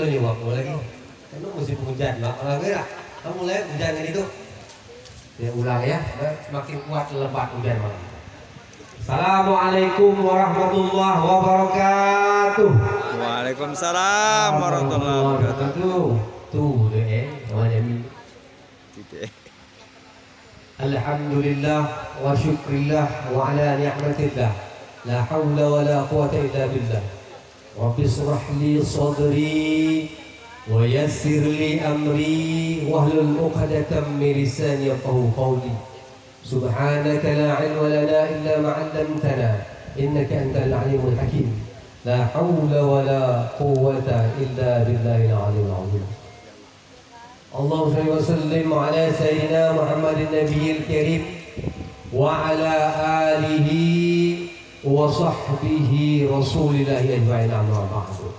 nih waktu lagi. Kan musim hujan, orang enggak. Kamu mulai hujan kan itu. Ya ulang ya, semakin kuat lebat hujan malam. Assalamualaikum warahmatullahi wabarakatuh. Waalaikumsalam warahmatullahi wabarakatuh. Tuh deh, namanya mi. Titik. Alhamdulillah wa syukrillah wa ala ni'matillah. La hawla wa la quwata illa billah. Rabbi israh li sadri wa yassir li amri wahlul 'uqdatam min lisani yafqahu qawli. Subhanaka la 'ilma lana illa ma 'allamtana innaka antal 'alimul hakim. La hawla wa la quwwata illa billahil 'aliyyil 'azim. Allahumma shalli wa sallim ala sayyidina Muhammadin nabiyil karim wa ala alihi wa sahbihi rasulillahi ajma'in, amma ba'du.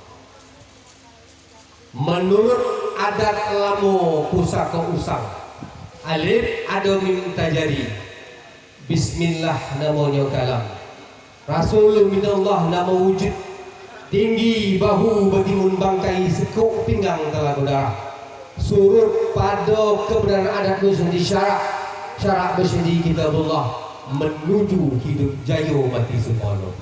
Menurut adat lamu pusaka usang, alif ada mim tajari, bismillah namanya kalam, rasul minallah nama wujud, tinggi bahu batimun bangkai, sekuk pinggang telah darah, surut pada kebenaran adat bersendiri syarak bersendiri kitabullah, menuju hidup jayo mati subhanahu.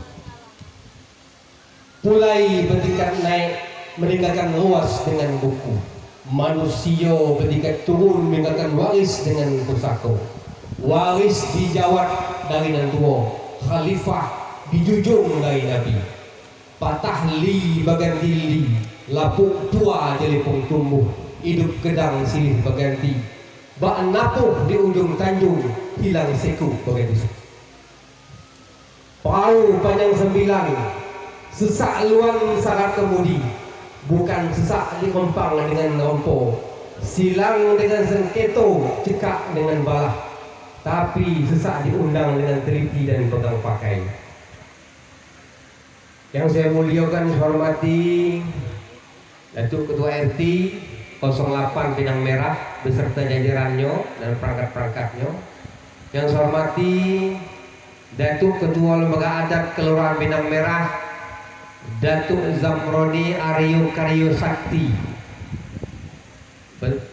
Mulai bertingkat naik meninggalkan luas dengan buku, manusia bertingkat turun meninggalkan waris dengan pusaka, waris dijawat dari nan tua, khalifah dijujung dari nabi, patah li baganti li, lapuk tua jelepung tumbuh, hidup gedang silih berganti, bak napuh di ujung tanjung, hilang seku begitu. Pau panjang 9, sesak luang syarat kemudi, bukan sesak di kempang dengan rompo, silang dengan sengketo, cekak dengan balah, tapi sesak diundang dengan teliti dan pegang pakai. Yang saya muliakan, hormati Datuk Ketua RT 08 Pinang Merah beserta jajarannya dan perangkat-perangkatnya. Yang saya hormati Datuk Ketua Lembaga Adat Kelurahan Pinang Merah Datuk Zamroni Aryo Karyo Sakti.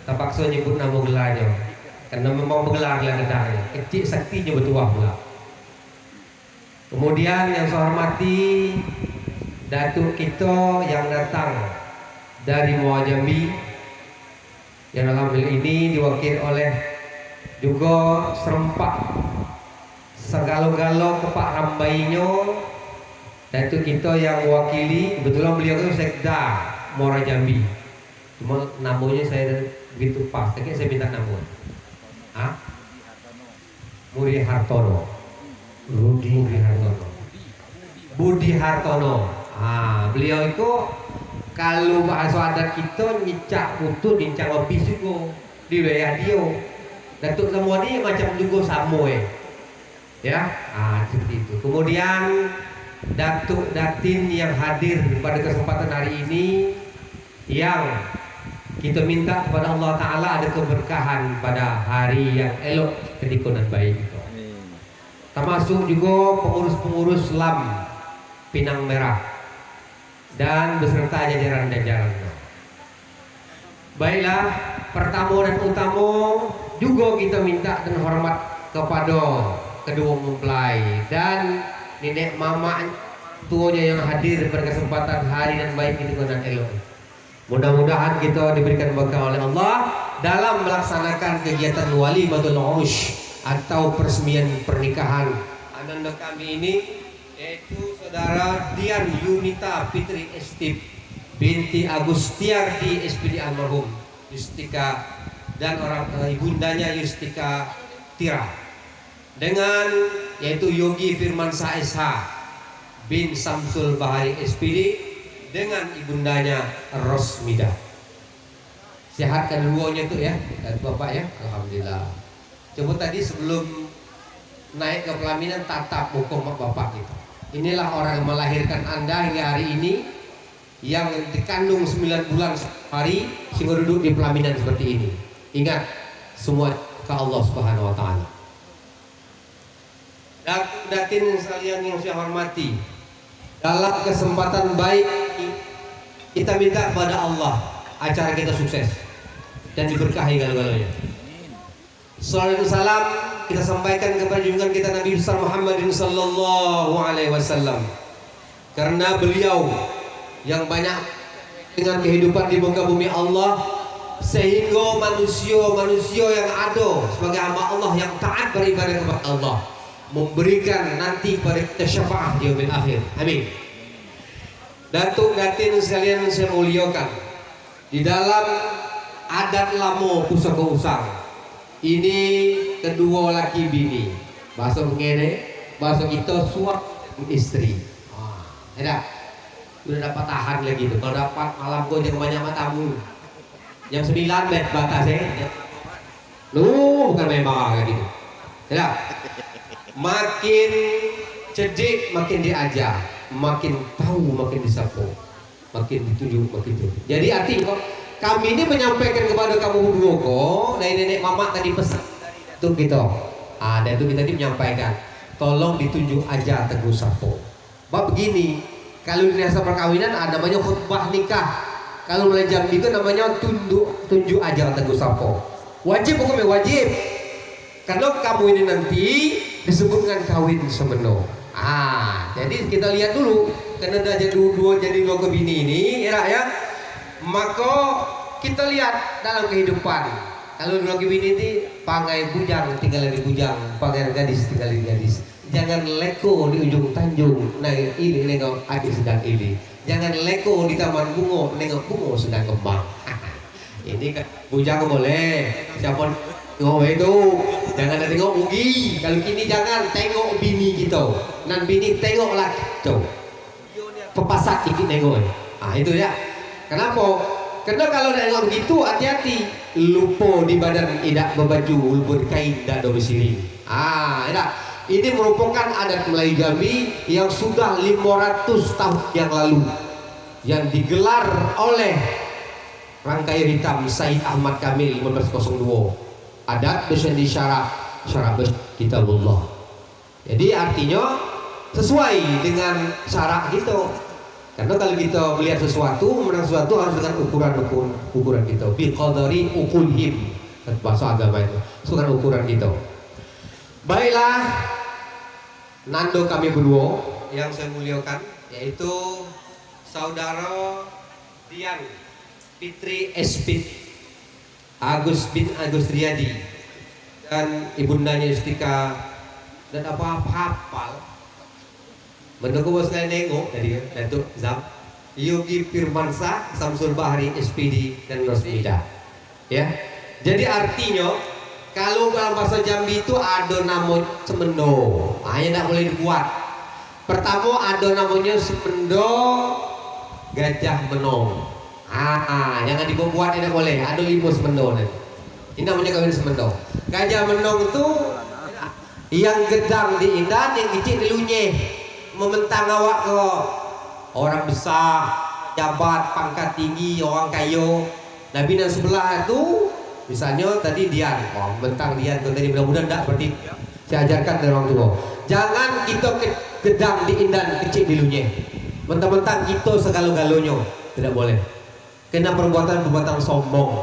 Terpaksa nyebut nama gelarnya karena memang bergelar gelarnya kecil saktinya bertuah pula. Kemudian yang saya hormati Datuk kita yang datang dari Muar Jambi, yang dalam hal ini diwakili oleh juga serempak segalo-galo kepak rambainya Datuk kita yang mewakili. Kebetulan beliau itu sekda Muara Jambi, cuma namanya saya begitu pas, tapi saya minta nama Budi Hartono, Budi Hartono. Beliau itu kalau bahasa adat kita nyicak putut, nyicak habis juga di wilayah dia. Datuk semua ni macam juga sama ya. Seperti itu. Kemudian Datuk Datin yang hadir pada kesempatan hari ini, yang kita minta kepada Allah Ta'ala ada keberkahan pada hari yang elok ketika dan baik itu. Termasuk juga pengurus-pengurus LAM Pinang Merah dan beserta jajaran-jajarannya. Baiklah, pertama dan utama juga kita minta dan hormat kepada kedua mempelai dan nenek mama tuanya yang hadir pada kesempatan hari dan baik itu dan elok. Mudah-mudahan kita diberikan berkah oleh Allah dalam melaksanakan kegiatan walimatul urus atau peresmian pernikahan ananda kami ini, yaitu saudara Dian Yunita Fitri Estip binti Agustiardi SPD almarhum Yustika dan orang ibundanya Yustika Tira, dengan yaitu Yogi Firmansyah SH bin Samsul Bahari SPD dengan ibundanya Rosmida. Sehat keduanya tuh ya, Bapak ya, alhamdulillah. Coba tadi sebelum naik ke pelaminan tatap hukum Bapak gitu. Inilah orang yang melahirkan Anda hingga hari ini, yang dikandung 9 bulan hari sehingga duduk di pelaminan seperti ini. Ingat, semua ke Allah Subhanahu wa Ta'ala. Datin sekalian yang saya hormati, dalam kesempatan baik kita minta kepada Allah acara kita sukses dan diberkahi galanya. Sallallahu alaihi wasallam kita sampaikan kepada junjungan kita Nabi besar Muhammadin sallallahu alaihi wasallam. Karena beliau yang banyak dengan kehidupan di muka bumi Allah, sehingga manusia yang ada sebagai hamba Allah yang taat beribadah kepada Allah memberikan nanti pada kita syafaat di yaumil akhir. Amin. Datuk Datin sekalian saya muliakan, di dalam adat lamo pusaka usang ini kedua laki bini, bahasa ngene, bahasa kita suami istri. Ada udah dapat tahan lagi tuh. Kalau dapat malam kau jangan banyak tamu. Jam 9 bet batasnya. Lu bukan memang kayak gitu. Tidak. Makin cerdik makin diajar, makin tahu makin disapu, makin ditunjuk makin tunjuk. Jadi artinya kami ini menyampaikan kepada kamu berdua kok dari nenek mama tadi pesan untuk kita. Dan itu kita menyampaikan, tolong ditunjuk aja Teguh Sapo. Bab begini, kalau di desa perkawinan ada namanya khutbah nikah. Kalau mulai jam itu namanya tunjuk aja Teguh Sapo. Wajib hukumnya wajib. Karena kamu ini nanti disebutkan kawin semeno. Jadi kita lihat dulu karena ada jadi dua kebini ini ya. Maka kita lihat dalam kehidupan. Kalau dua kebini ini pangai bujang tinggal di bujang, pangai gadis tinggal di gadis. Jangan leko di ujung tanjung, ini nengok adik sedang ini. Jangan leko di taman bunga, nengok bunga sedang kembang. Ini kan bujang boleh, siapa ngomong itu? Jangan ada tengok ugi. Kalau kini jangan tengok bini gitu. Nan bini tengoklah gitu. Pepasak dikit nengok. Itu ya. Kenapa? Karena kalau nengok begitu hati-hati. Lupa di badan tidak berbaju, berkain tidak domisili. Ini merupakan adat Melayu Jambi yang sudah 500 tahun yang lalu, yang digelar oleh Rangkai Hitam Said Ahmad Kamil 1502. Adat bersandi syarat kitabullah. Jadi artinya sesuai dengan syarat gitu. Karena kalau kita melihat sesuatu, menang sesuatu harus dengan ukuran kita. Bi qadari uqulhim, bahasa agama itu. Dengan ukuran kita. Baiklah, nando kami berdua yang saya muliakan, yaitu saudara Dian Fitri Espit Agus bin Agus Riyadi dan ibundanya Istika dan apa-apa hafal. Mendukung sekalian nengok tadi Datuk Zam, Yogi Firmansa, Samsul Bahri, SPD dan Rosmida. Ya, jadi artinya kalau dalam bahasa Jambi itu ada nama semendo, hanya tidak boleh dibuat. Pertama ada namanya semendo gajah menong. Jangan dibuat tidak boleh. Ada 5 semendo nanti. Ini namanya kawin semendo. Gajah menong itu yang gedang di indan, yang kecil di lunyeh. Mementang awak ke orang besar, jabat, pangkat tinggi, orang kayo. Nabi dan sebelah itu misalnya tadi Dian, mentang Dian itu tadi mudah-mudahan tidak seperti saya ajarkan dari orang tua. Jangan kita gedang di indan, kecil di lunyeh. Mentang-mentang kita segalo-galonya, tidak boleh. Kena perbuatan sombong.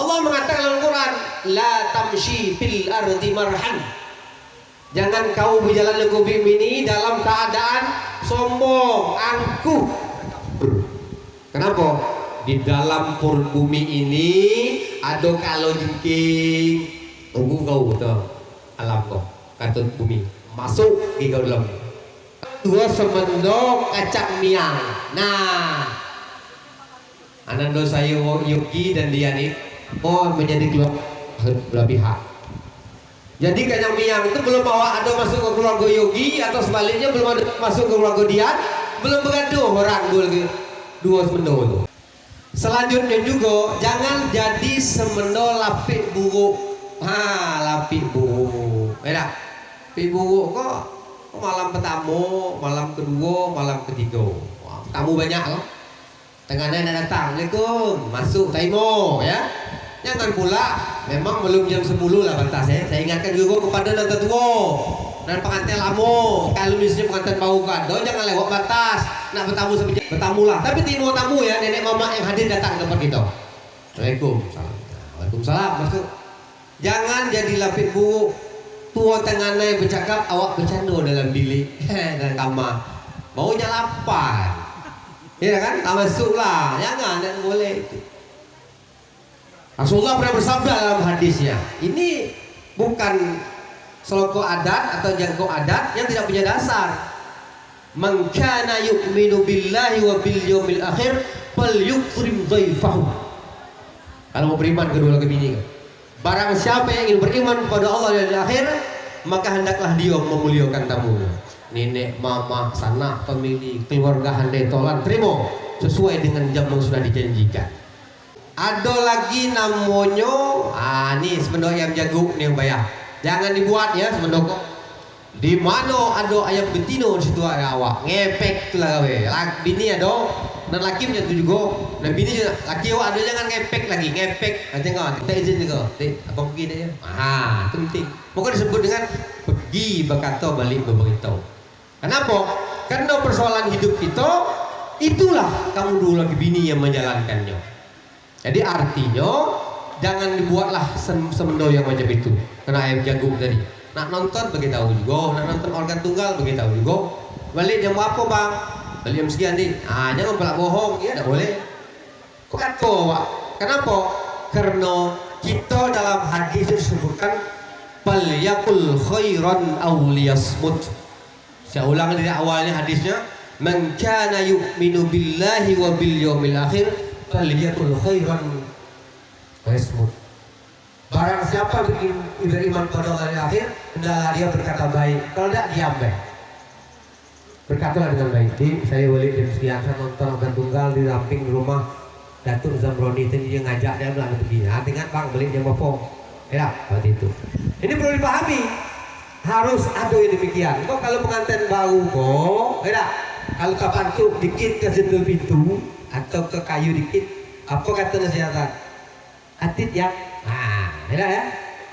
Allah mengatakan dalam Al-Quran, la tamshi fil ardi marhan. Jangan kau berjalan di bumi ini dalam keadaan sombong, angkuh. Kenapa? Di dalam bumi ini ada kalau jengking. Tunggu kau betul. Alam kau, kata bumi. Masuk di kau dalam. 2 semendo kacang miang. Anando saya Yogi dan Diani menjadi belah pihak. Jadi kacang miang itu belum bawa ada masuk ke keluarga Yogi atau sebaliknya belum ada masuk ke keluarga Dian, belum bergaduh orang lagi 2 semendo itu. Selanjutnya juga jangan jadi semendo lapik buruk. Lapik buruk. Beda. Lapik buruk kok malam pertama, malam kedua, malam ketiga. Tamu banyak loh. Tengahnya ada datang, Assalamualaikum, masuk taimo ya. Jangan pula, memang belum jam 10 lah batas ya. Saya ingatkan juga kepada nanda tua. dan pengantin lamo. Kalau misalnya pengantin baru kado jangan lewat batas. Nak bertamu seperti bertamu lah. Tapi timo tamu ya nenek mama yang hadir datang ke tempat kita. Waalaikumsalam. Waalaikumsalam. Masuk. Jangan jadi lapik buruk. Tua tengah naik bercakap, awak bercanda dalam bilik, dalam kamar. Maunya lapar. Ya kan? Tak masuk lah. Jangan, tak boleh. Rasulullah pernah bersabda dalam hadisnya, ini bukan seloko adat atau jangkau adat yang tidak punya dasar. Man kana yu'minu billahi wa bil yawmil akhir falyukrim dhaifahu. Kalau mau beriman kedua lagi bini. Barang siapa yang ingin beriman kepada Allah dan akhir, maka hendaklah dia memuliakan tamunya. Nenek, mama, sanak, pemilik, keluarga handai tolan, terima sesuai dengan jam yang sudah dijanjikan. Ada lagi namanya, nih semendok ayam jagung nih yang bayar. Jangan dibuat ya semendok. Di mana ada ayam betino di situ ada awak ngepek lah we. Bini ada, dan laki punya tu juga. Dan bini juga, laki awak ada jangan ngepek lagi, ngepek. Tengok, kita izin juga. Abang pergi dia. Itu penting. Maka disebut dengan pergi berkata balik berberitahu. Kenapa? Karena persoalan hidup kita itulah kamu dulu lagi bini yang menjalankannya. Jadi artinya jangan dibuatlah semendo yang macam itu. Kena ayam jagung tadi. Nak nonton beritahu juga, nak nonton organ tunggal beritahu juga. Balik jam apa bang? Balik jam sekian nih. Jangan pelak bohong, ya tak boleh. Kok kata Pak? Kenapa? Karena kita dalam hadis disebutkan falyakul khairan aw liyasmut. Saya ulang dari awalnya hadisnya, man kana yu'minu billahi wa bil yawmil akhir falyakul khairan liyasmut. Barang siapa beriman pada hari akhir, hendaklah dia berkata baik. Kalau tidak, diam baik. Berkatalah dengan baik. Saya balik jam sekian, saya nonton organ tunggal di samping rumah Datuk Zamroni. Tadi dia ngajak dia bilang pergi. Ingat bang, balik jam berapa? Ya, seperti itu. Ini perlu dipahami. Harus ada yang demikian. Kok kalau pengantin baru kok, ya, kalau kapan tuh dikit ke jendela pintu atau ke kayu dikit, apa kata nasihat? Atit ya. Ya.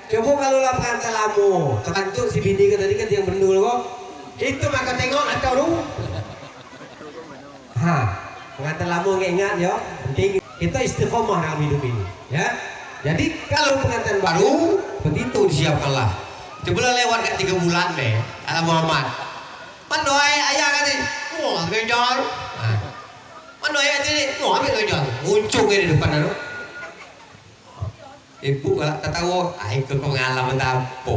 Coba kalau lah pengantin lamo, terkantuk si bini tadi kan yang bendul kok, itu maka tengok atau lu. Pengantin lamo nggak ingat ya, penting kita istiqomah dalam hidup ini, ya. Jadi kalau pengantin baru, begitu disiapkanlah. Coba lewat ke 3 bulan deh, ala Muhammad. Mandoi ayah kata, wah gejol. Mandoi kata ni, wah ambil gejol, muncul di depan tu. Ibu kalau tak tahu, itu pengalaman apa?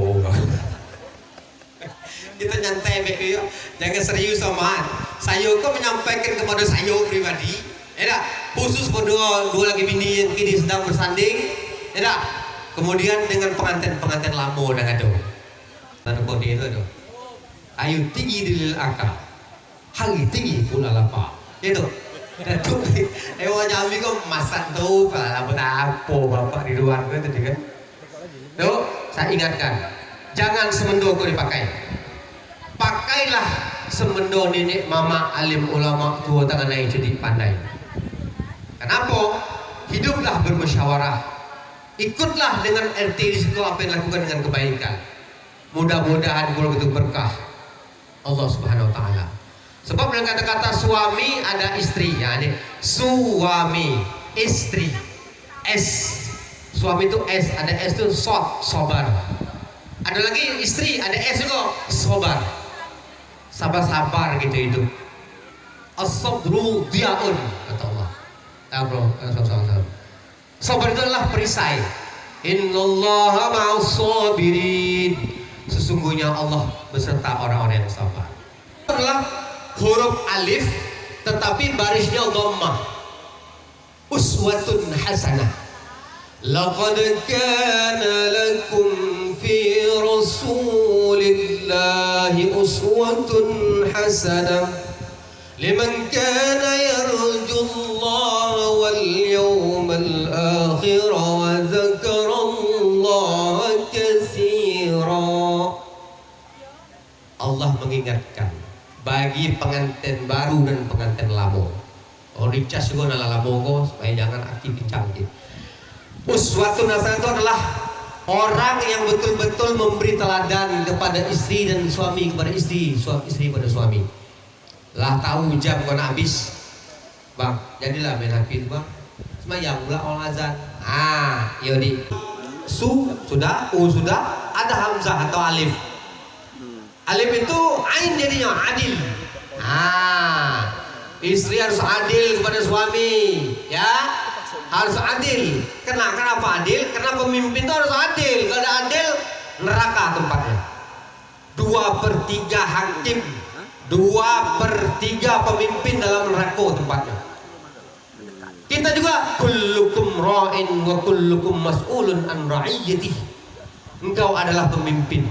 Kita nyantai begitu, jangan serius sama. Saya kok menyampaikan kepada saya pribadi, ya, khusus pada dua lagi bini yang kini sedang bersanding, ya. Kemudian dengan pengantin lama dan ada, dan kode itu ada. Ayu tinggi di akal, hari tinggi pula lapar, itu. Datuk, orang Jambi kok masak tu kalau apa bapak di luar tu tadi kan. Tuh, saya ingatkan, jangan semendo kau dipakai. Pakailah semendo nenek mama alim ulama tua tangan naik jadi pandai. Kenapa? Hiduplah bermusyawarah. Ikutlah dengan RT di situ apa yang dilakukan dengan kebaikan. Mudah-mudahan kalau itu berkah Allah Subhanahu Wa Taala. Sebab dengan kata-kata suami ada istri, ya ini suami istri S, suami itu S, ada S itu sobar, ada lagi istri ada S juga sobar, sabar-sabar gitu hidup. As-sabru diaun kata Allah. Sabar itu adalah perisai. Innallaha ma'as sabirin. Sesungguhnya Allah beserta orang-orang yang sabar. Adalah huruf alif tetapi barisnya dhammah. Uswatun hasanah. Laqad kana lakum fi rasulillahi uswatun hasanah liman kana yarjullaha wal yawmal akhir wa dzakarallaha katsira. Allah mengingatkan bagi pengantin baru dan pengantin lama. Kalau dicas juga nala lama kok supaya jangan aktif canggih. Uswatun hasanah itu adalah Orang yang betul-betul memberi teladan kepada istri dan suami kepada istri, istri kepada suami. Lah tahu jam kau nak habis, bang, jadilah main HP bang. Semayang pula orang azan. Yodi. Sudah, sudah, ada hamzah atau alif. Alif itu ain jadinya adil. Istri harus adil kepada suami, ya. Harus adil. Kenapa adil? Karena pemimpin itu harus adil. Kalau ada adil, neraka tempatnya. 2/3 hakim, 2/3 pemimpin dalam neraka tempatnya. Kita juga kullukum ra'in wa kullukum mas'ulun an ra'iyyatihi. Engkau adalah pemimpin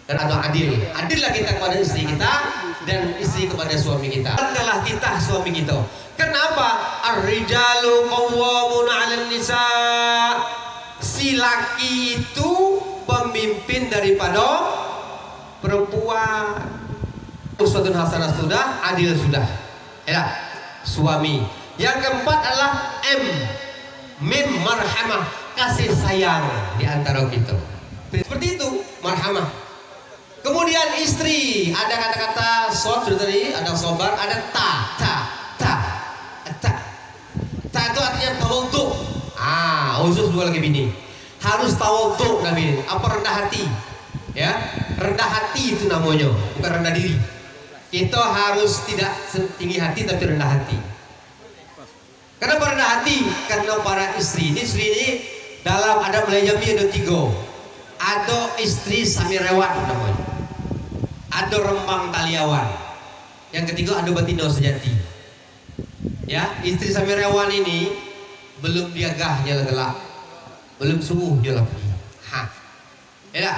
dan ada adil. Adillah kita kepada istri kita dan istri kepada suami kita. Adalah kita suami kita. Kenapa? Ar-rijalu qawwamuna 'alan nisa. Si laki itu pemimpin daripada perempuan. Uswatun hasanah sudah, adil sudah. Ya, suami. Yang keempat adalah mim marhamah, kasih sayang di antara kita. Seperti itu, marhamah. Kemudian istri, ada kata-kata sod tadi, ada sobar, ada ta itu artinya tawadhu. Khusus dua lagi bini. Harus tawadhu Nabi. Apa rendah hati? Ya, rendah hati itu namanya, bukan rendah diri. Kita harus tidak tinggi hati tapi rendah hati. Kenapa rendah hati? Karena para istri ini dalam ada Malayami ada 3. Ada istri Samirewan namanya. Ada Rembang Taliawan. Yang ketiga ada Batino Sejati. Ya, istri Samirewan ini belum dia gahnya gelap. Belum subuh dia lagi. Ya.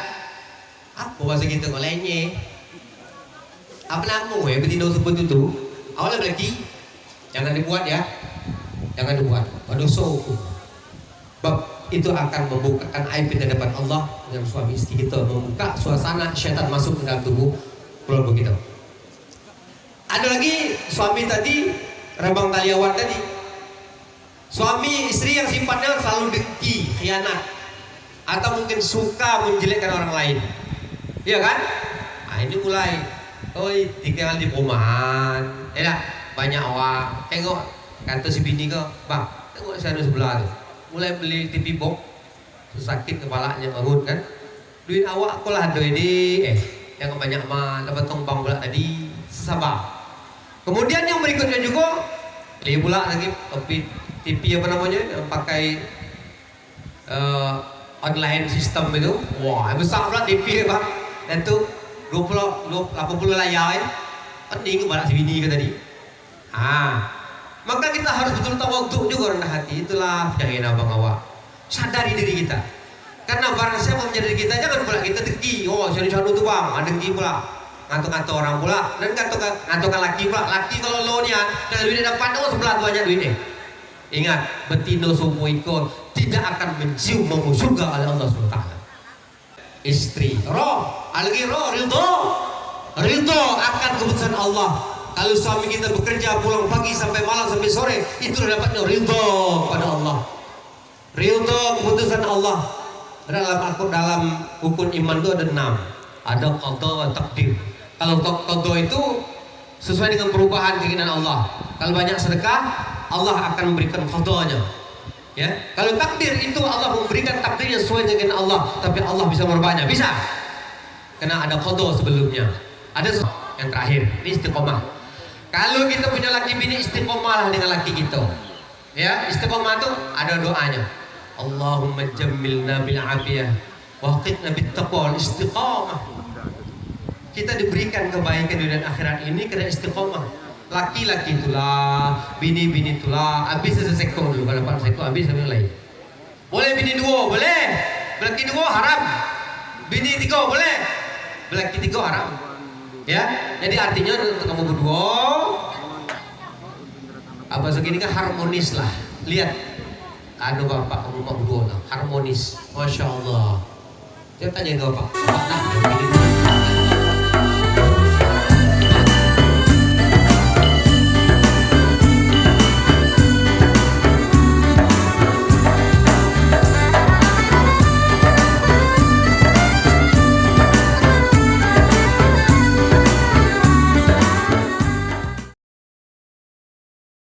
Apa bahasa kita kalau lainnya? Apa nama ya Batino sebut itu? Awalnya lagi jangan dibuat ya. Jangan dibuat. Dosa hukum. Bab itu akan membukakan aib di hadapan Allah dengan suami istri kita, membuka suasana syaitan masuk ke dalam tubuh keluarga kita. Ada lagi suami tadi, Rembang Taliawan tadi. Suami istri yang sifatnya selalu dengki, khianat, atau mungkin suka menjelekkan orang lain. Iya kan? Ini mulai tinggal di perumahan. Banyak orang tengok kata si bini ke, bang, tengok saya di sebelah tu. Mulai beli TV box, sakit kepalanya bangun kan. Duit awak kau lah ada ini, yang banyak mah dapat tombang pula tadi, sabar. Kemudian yang berikutnya juga, dia pula lagi TV apa namanya, yang pakai online system itu, wah besar pula TV bang, dan tu 80 layar, pening kepala si bini ke tadi. Maka kita harus betul tawadhu juga rendah hati. Itulah jagain abang awak. Sadari diri kita. Karena barang siapa menjadi kita, jangan pula kita dengki. Saya disanu tu bang, dengki pula. Ngantuk-ngantuk orang pula. Dan ngantukkan laki pula. Laki kalau lo ni kalau duitnya dapat, sebelah tu banyak duitnya. Ingat, betina semua ikut tidak akan mencium mau surga oleh Allah SWT. Istri, ridho akan keputusan Allah. Kalau suami kita bekerja pulang pagi sampai malam sampai sore, itu dapatnya ridho pada Allah. Ridho keputusan Allah. Dalam hukum iman itu ada 6. Ada qada dan takdir. Kalau qada itu sesuai dengan perubahan keinginan Allah. Kalau banyak sedekah, Allah akan memberikan qadanya. Ya. Kalau takdir itu Allah memberikan takdirnya sesuai dengan Allah, tapi Allah bisa merubahnya. Bisa. Karena ada qada sebelumnya. Ada yang terakhir. Ini istiqomah. Kalau kita punya laki bini, istiqomahlah dengan laki kita. Ya, istiqomah itu ada doanya. Allahumma jammilna bil afiyah wa qitna bit taqwa. Istiqomah. Kita diberikan kebaikan dunia dan akhirat ini karena istiqomah. Laki-laki itulah, bini-bini itulah. Habis sesekor dulu, kalau dapat sekor habis sampai lain. Boleh bini 2, boleh. Laki 2 haram. Bini 3 boleh. Laki 3 haram. Ya, jadi artinya untuk kamu berdua apa segini kan harmonis lah. Lihat, bapak kamu berdua lah, harmonis, masya Allah. Saya tanya ke bapak,